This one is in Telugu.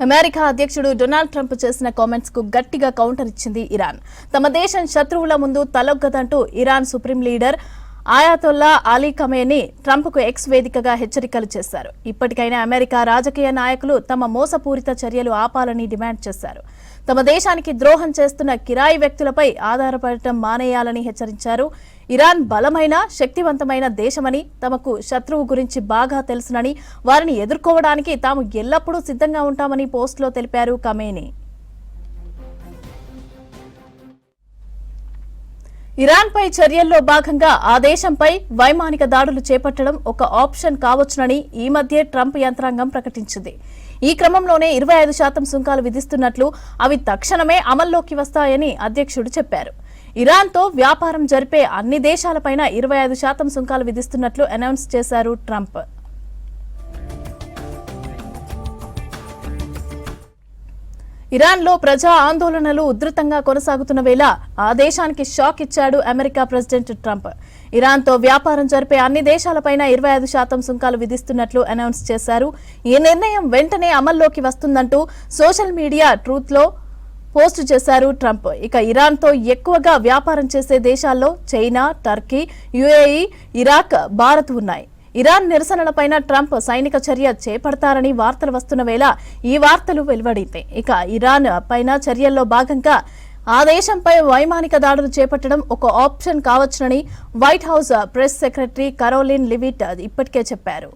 అమెరికా అధ్యక్షుడు డొనాల్డ్ ట్రంప్ చేసిన కామెంట్స్ కు గట్టిగా కౌంటర్ ఇచ్చింది ఇరాన్. తమ దేశం శత్రువుల ముందు తలొగ్గదంటూ Iran supreme leader Ayatollah Ali Khamenei ట్రంప్కు ఎక్స్ వేదికగా హెచ్చరికలు చేశారు. ఇప్పటికైనా అమెరికా రాజకీయ నాయకులు తమ మోసపూరిత చర్యలు ఆపాలని డిమాండ్ చేశారు. తమ దేశానికి ద్రోహం చేస్తున్న కిరాయి వ్యక్తులపై ఆధారపడటం మానేయాలని హెచ్చరించారు. ఇరాన్ బలమైన శక్తివంతమైన దేశమని, తమకు శత్రువు గురించి బాగా తెలుసునని, వారిని ఎదుర్కోవడానికి తాము ఎల్లప్పుడూ సిద్ధంగా ఉంటామని పోస్టులో తెలిపారు ఖమేనీ. ఇరాన్ పై చర్యల్లో భాగంగా ఆ దేశంపై వైమానిక దాడులు చేపట్టడం ఒక ఆప్షన్ కావచ్చునని ఈ మధ్య ట్రంప్ యంత్రాంగం ప్రకటించింది. ఈ క్రమంలోనే 25% సుంకాలు విధిస్తున్నట్లు, అవి తక్షణమే అమల్లోకి వస్తాయని అధ్యక్షుడు చెప్పారు. ఇరాన్తో వ్యాపారం జరిపే అన్ని దేశాలపైన 25% సుంకాలు విధిస్తున్నట్లు అనౌన్స్ చేశారు ట్రంప్. ఇరాన్లో ప్రజా ఆందోళనలు ఉధృతంగా కొనసాగుతున్న వేళ ఆ దేశానికి షాక్ ఇచ్చాడు అమెరికా ప్రెసిడెంట్ ట్రంప్. ఇరాన్తో వ్యాపారం జరిపే అన్ని దేశాలపైన 25% సుంకాలు విధిస్తున్నట్లు అనౌన్స్ చేశారు. ఈ నిర్ణయం వెంటనే అమల్లోకి వస్తుందంటూ సోషల్ మీడియా ట్రూత్లో పోస్టు చేశారు ట్రంప్. ఇక ఇరాన్తో ఎక్కువగా వ్యాపారం చేసే దేశాల్లో China, Turkey, UAE, Iraq, Bharat ఉన్నాయి. ఇరాన్ నిరసనలపైన ట్రంప్ సైనిక చర్య చేపడతారని వార్తలు వస్తున్న వేళ ఈ వార్తలు వెలువడింది. ఇక ఇరాన్ పైన చర్యల్లో భాగంగా ఆ దేశంపై వైమానిక దాడులు చేపట్టడం ఒక ఆప్షన్ కావచ్చునని White House press secretary Karoline Leavitt ఇప్పటికే చెప్పారు.